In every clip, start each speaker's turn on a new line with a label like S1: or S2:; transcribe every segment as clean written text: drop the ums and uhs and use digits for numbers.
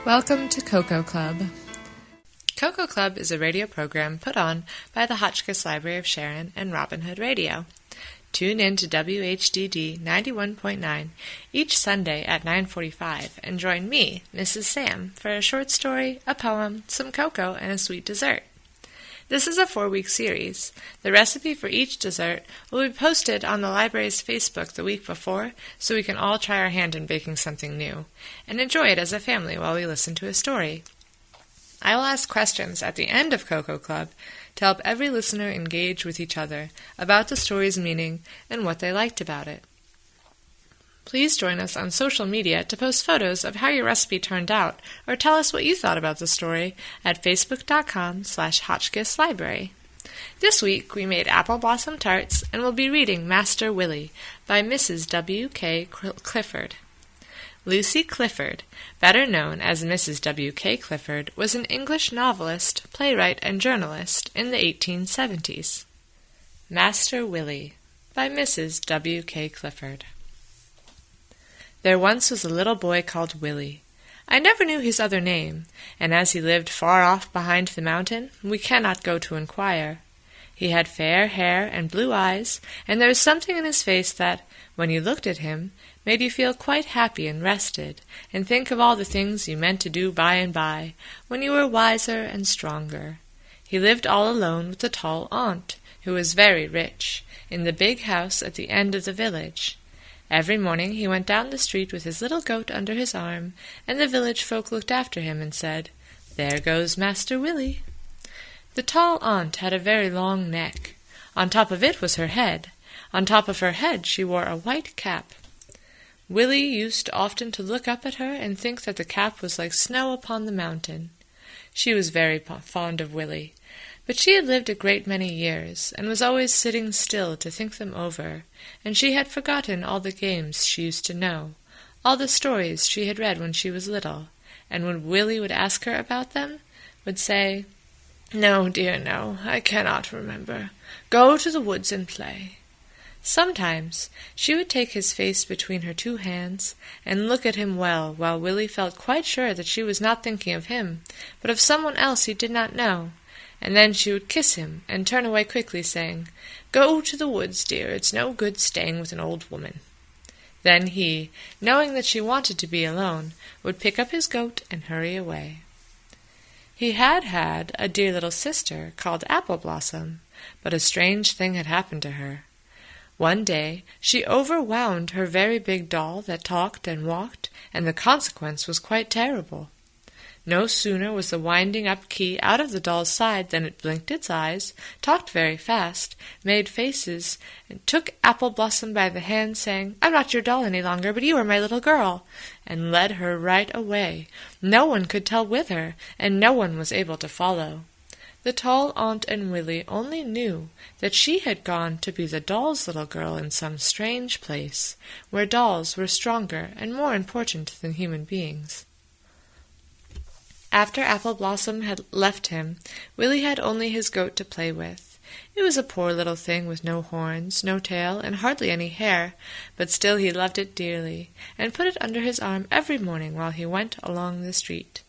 S1: Welcome to Cocoa Club. Cocoa Club is a radio program put on by the Hotchkiss Library of Sharon and Robin Hood Radio. Tune in to WHDD 91.9 each Sunday at 9:45 and join me, Mrs. Sam, for a short story, a poem, some cocoa, and a sweet dessert. This is a 4-week series. The recipe for each dessert will be posted on the library's Facebook the week before, so we can all try our hand in baking something new, and enjoy it as a family while we listen to a story. I will ask questions at the end of Cocoa Club to help every listener engage with each other about the story's meaning and what they liked about it. Please join us on social media to post photos of how your recipe turned out or tell us what you thought about the story at facebook.com/Hotchkiss Library. This week we made apple blossom tarts and will be reading Master Willie by Mrs. W.K. Clifford. Lucy Clifford, better known as Mrs. W.K. Clifford, was an English novelist, playwright, and journalist in the 1870s. Master Willie by Mrs. W.K. Clifford. There once was a little boy called Willie. I never knew his other name, and as he lived far off behind the mountain, we cannot go to inquire. He had fair hair and blue eyes, and there was something in his face that, when you looked at him, made you feel quite happy and rested, and think of all the things you meant to do by and by, when you were wiser and stronger. He lived all alone with a tall aunt, who was very rich, in the big house at the end of the village. Every morning he went down the street with his little goat under his arm, and the village folk looked after him and said, "There goes Master Willie." The tall aunt had a very long neck. On top of it was her head. On top of her head she wore a white cap. Willie used often to look up at her and think that the cap was like snow upon the mountain. She was very fond of Willie, but she had lived a great many years, and was always sitting still to think them over, and she had forgotten all the games she used to know, all the stories she had read when she was little, and when Willie would ask her about them, would say, "No, dear, no, I cannot remember. Go to the woods and play." Sometimes she would take his face between her two hands and look at him well, while Willie felt quite sure that she was not thinking of him, but of someone else he did not know, and then she would kiss him and turn away quickly, saying, "Go to the woods, dear, it's no good staying with an old woman." Then he, knowing that she wanted to be alone, would pick up his goat and hurry away. He had had a dear little sister called Apple Blossom, but a strange thing had happened to her. One day she overwound her very big doll that talked and walked, and the consequence was quite terrible. No sooner was the winding-up key out of the doll's side than it blinked its eyes, talked very fast, made faces, and took Apple Blossom by the hand, saying, "I'm not your doll any longer, but you are my little girl," and led her right away. No one could tell whither, and no one was able to follow. The tall aunt and Willie only knew that she had gone to be the doll's little girl in some strange place, where dolls were stronger and more important than human beings. After Apple Blossom had left him, Willie had only his goat to play with. It was a poor little thing with no horns, no tail, and hardly any hair, but still he loved it dearly, and put it under his arm every morning while he went along the street.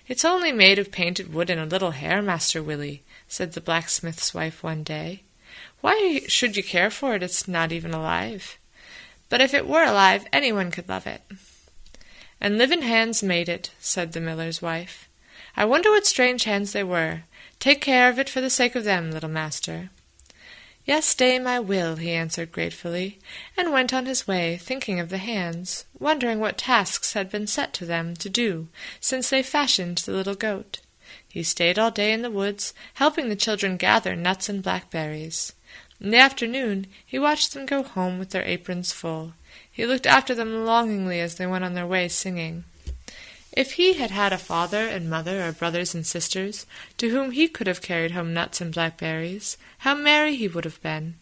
S1: "It's only made of painted wood and a little hair, Master Willie," said the blacksmith's wife one day. "Why should you care for it? It's not even alive." "But if it were alive, anyone could love it." "And living hands made it," said the miller's wife. "I wonder what strange hands they were. Take care of it for the sake of them, little master." "Yes, dame, I will," he answered gratefully, and went on his way, thinking of the hands, wondering what tasks had been set to them to do since they fashioned the little goat. He stayed all day in the woods, helping the children gather nuts and blackberries. In the afternoon he watched them go home with their aprons full. He looked after them longingly as they went on their way singing. If he had had a father and mother or brothers and sisters, to whom he could have carried home nuts and blackberries, how merry he would have been.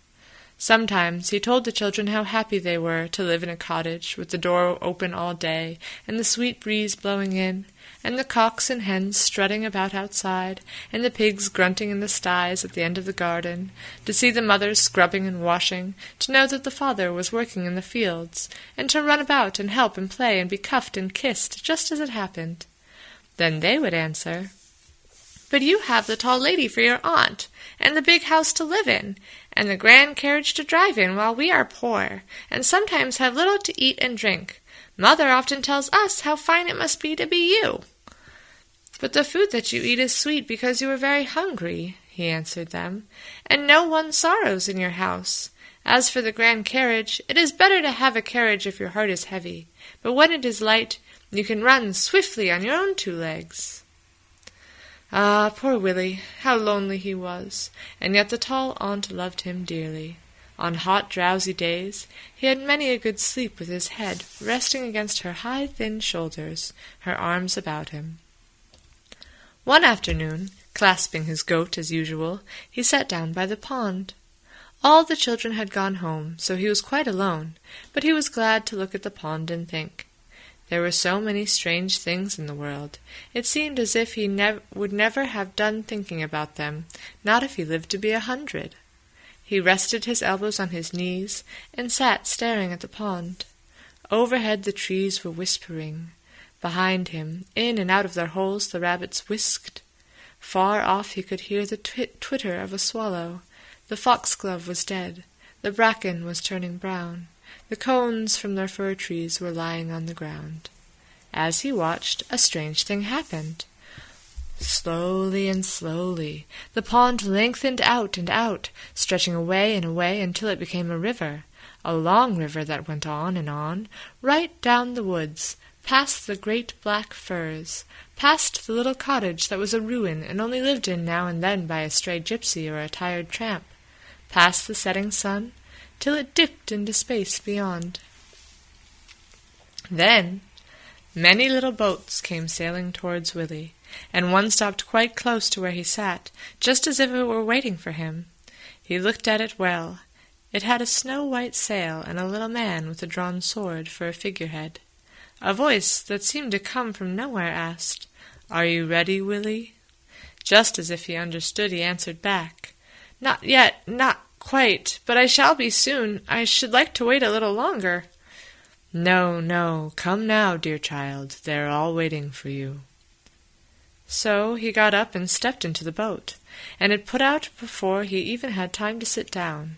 S1: Sometimes he told the children how happy they were to live in a cottage, with the door open all day, and the sweet breeze blowing in, and the cocks and hens strutting about outside, and the pigs grunting in the sties at the end of the garden, to see the mothers scrubbing and washing, to know that the father was working in the fields, and to run about and help and play and be cuffed and kissed just as it happened. Then they would answer, "But you have the tall lady for your aunt, and the big house to live in, and the grand carriage to drive in, while we are poor, and sometimes have little to eat and drink. Mother often tells us how fine it must be to be you." "But the food that you eat is sweet because you are very hungry," he answered them, "and no one sorrows in your house. As for the grand carriage, it is better to have a carriage if your heart is heavy, but when it is light, you can run swiftly on your own 2 legs. Ah, poor Willie, how lonely he was, and yet the tall aunt loved him dearly. On hot, drowsy days, he had many a good sleep with his head resting against her high, thin shoulders, her arms about him. One afternoon, clasping his goat as usual, he sat down by the pond. All the children had gone home, so he was quite alone, but he was glad to look at the pond and think. There were so many strange things in the world, it seemed as if he would never have done thinking about them, not if he lived to be 100. He rested his elbows on his knees and sat staring at the pond. Overhead the trees were whispering. Behind him, in and out of their holes, the rabbits whisked. Far off he could hear the twitter of a swallow. The foxglove was dead. The bracken was turning brown. The cones from their fir trees were lying on the ground. As he watched, a strange thing happened. Slowly and slowly, the pond lengthened out and out, stretching away and away until it became a river, a long river that went on, right down the woods, past the great black firs, past the little cottage that was a ruin and only lived in now and then by a stray gypsy or a tired tramp, past the setting sun, till it dipped into space beyond. Then many little boats came sailing towards Willie, and one stopped quite close to where he sat, just as if it were waiting for him. He looked at it well. It had a snow-white sail and a little man with a drawn sword for a figurehead. A voice that seemed to come from nowhere asked, "Are you ready, Willie?" Just as if he understood, he answered back, "Not yet, not quite, but I shall be soon. I should like to wait a little longer." "No, no, come now, dear child, they are all waiting for you." So he got up and stepped into the boat, and it put out before he even had time to sit down.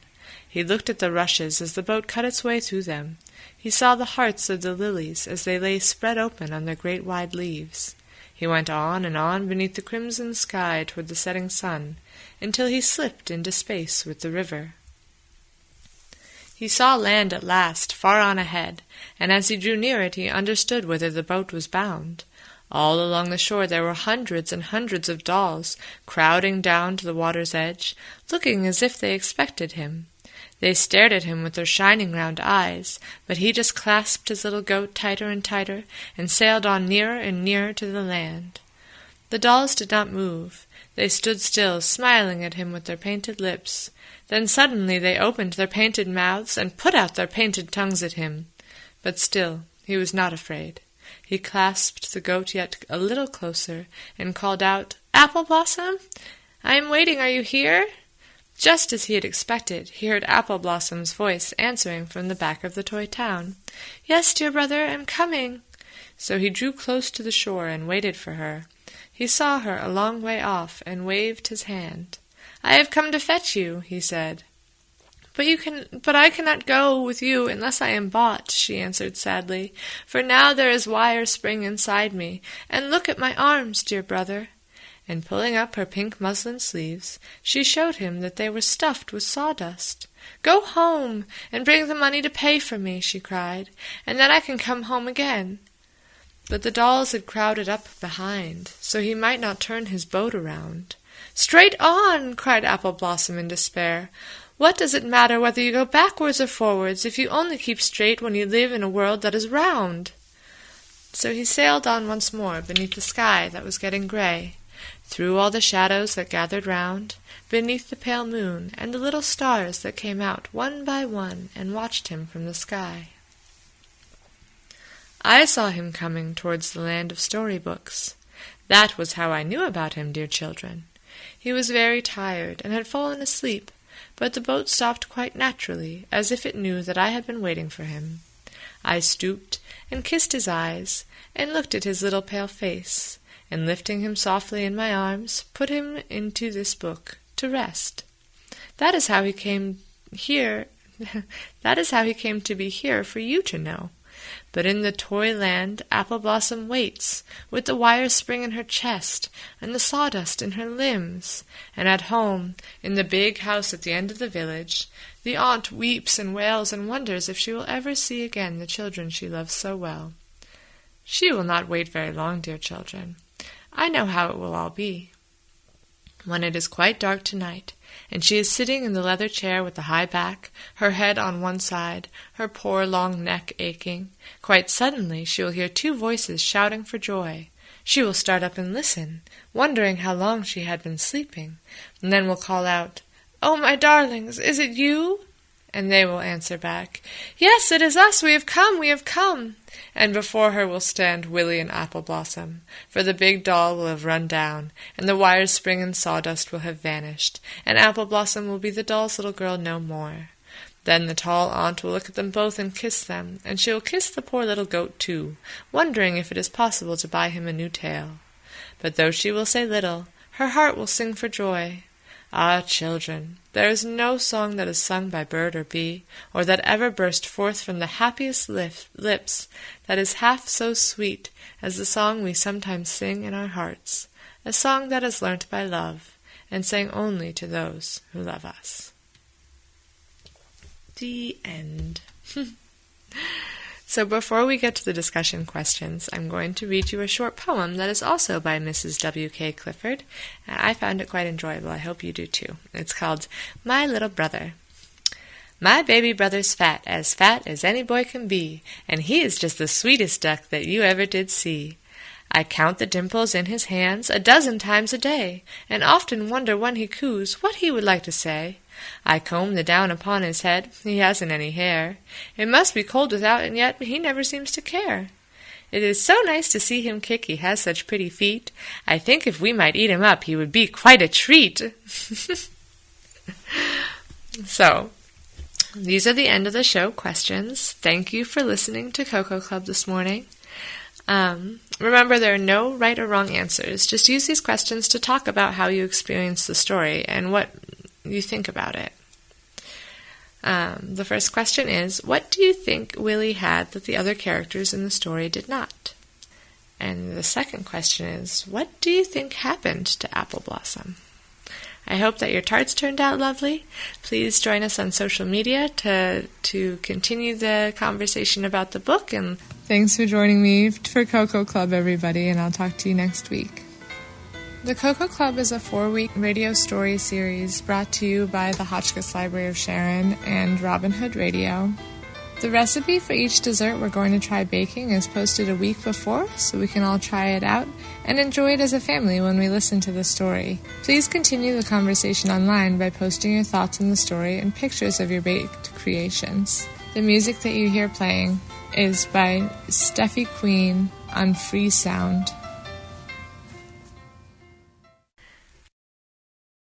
S1: He looked at the rushes as the boat cut its way through them. He saw the hearts of the lilies as they lay spread open on their great wide leaves. He went on and on beneath the crimson sky toward the setting sun, until he slipped into space with the river. He saw land at last, far on ahead, and as he drew near it he understood whither the boat was bound. All along the shore there were hundreds and hundreds of dolls, crowding down to the water's edge, looking as if they expected him. They stared at him with their shining round eyes, but he just clasped his little goat tighter and tighter, and sailed on nearer and nearer to the land. The dolls did not move. They stood still, smiling at him with their painted lips. Then suddenly they opened their painted mouths and put out their painted tongues at him. But still he was not afraid. He clasped the goat yet a little closer, and called out, "Apple Blossom, I am waiting. Are you here?" Just as he had expected, he heard Apple Blossom's voice answering from the back of the toy town. "Yes, dear brother, I'm coming." So he drew close to the shore and waited for her. He saw her a long way off and waved his hand. "I have come to fetch you," he said. But I cannot go with you unless I am bought," she answered sadly, "for now there is wire spring inside me, and look at my arms, dear brother." And pulling up her pink muslin sleeves, she showed him that they were stuffed with sawdust. "Go home and bring the money to pay for me," she cried, "and then I can come home again." But the dolls had crowded up behind, so he might not turn his boat around. "Straight on!" cried Apple Blossom in despair. "What does it matter whether you go backwards or forwards, if you only keep straight when you live in a world that is round?" So he sailed on once more beneath the sky that was getting grey, through all the shadows that gathered round, beneath the pale moon and the little stars that came out one by one and watched him from the sky. I saw him coming towards the land of storybooks. That was how I knew about him, dear children. He was very tired and had fallen asleep, but the boat stopped quite naturally, as if it knew that I had been waiting for him. I stooped and kissed his eyes, and looked at his little pale face, and lifting him softly in my arms, put him into this book to rest. That is how he came here. That is how he came to be here for you to know. But in the toy land, Apple Blossom waits, with the wire spring in her chest, and the sawdust in her limbs. And at home, in the big house at the end of the village, the aunt weeps and wails and wonders if she will ever see again the children she loves so well. She will not wait very long, dear children. I know how it will all be. When it is quite dark tonight, and she is sitting in the leather chair with the high back, her head on one side, her poor long neck aching, quite suddenly she will hear two voices shouting for joy. She will start up and listen, wondering how long she had been sleeping, and then will call out, "Oh, my darlings, is it you?" And they will answer back, "Yes, it is us, we have come, we have come." And before her will stand Willie and Apple Blossom, for the big doll will have run down, and the wire spring and sawdust will have vanished, and Apple Blossom will be the doll's little girl no more. Then the tall aunt will look at them both and kiss them, and she will kiss the poor little goat too, wondering if it is possible to buy him a new tail. But though she will say little, her heart will sing for joy. Ah, children, there is no song that is sung by bird or bee, or that ever burst forth from the happiest lips that is half so sweet as the song we sometimes sing in our hearts, a song that is learnt by love, and sang only to those who love us. The end. So before we get to the discussion questions, I'm going to read you a short poem that is also by Mrs. W.K. Clifford. I found it quite enjoyable. I hope you do too. It's called My Little Brother. My baby brother's fat as any boy can be, and he is just the sweetest duck that you ever did see. I count the dimples in his hands 12 times a day, and often wonder when he coos what he would like to say. I comb the down upon his head, he hasn't any hair. It must be cold without, and yet he never seems to care. It is so nice to see him kick, he has such pretty feet. I think if we might eat him up, he would be quite a treat. So, these are the end of the show questions. Thank you for listening to Cocoa Club this morning. Remember, there are no right or wrong answers. Just use these questions to talk about how you experience the story and what you think about it. The first question is, what do you think Willie had that the other characters in the story did not? And the second question is, what do you think happened to Apple Blossom? I hope that your tarts turned out lovely. Please join us on social media to continue the conversation about the book. And thanks for joining me for Cocoa Club, everybody, and I'll talk to you next week. The Cocoa Club is a 4-week radio story series brought to you by the Hotchkiss Library of Sharon and Robin Hood Radio. The recipe for each dessert we're going to try baking is posted a week before, so we can all try it out and enjoy it as a family when we listen to the story. Please continue the conversation online by posting your thoughts on the story and pictures of your baked creations. The music that you hear playing is by Steffi Queen on Free Sound.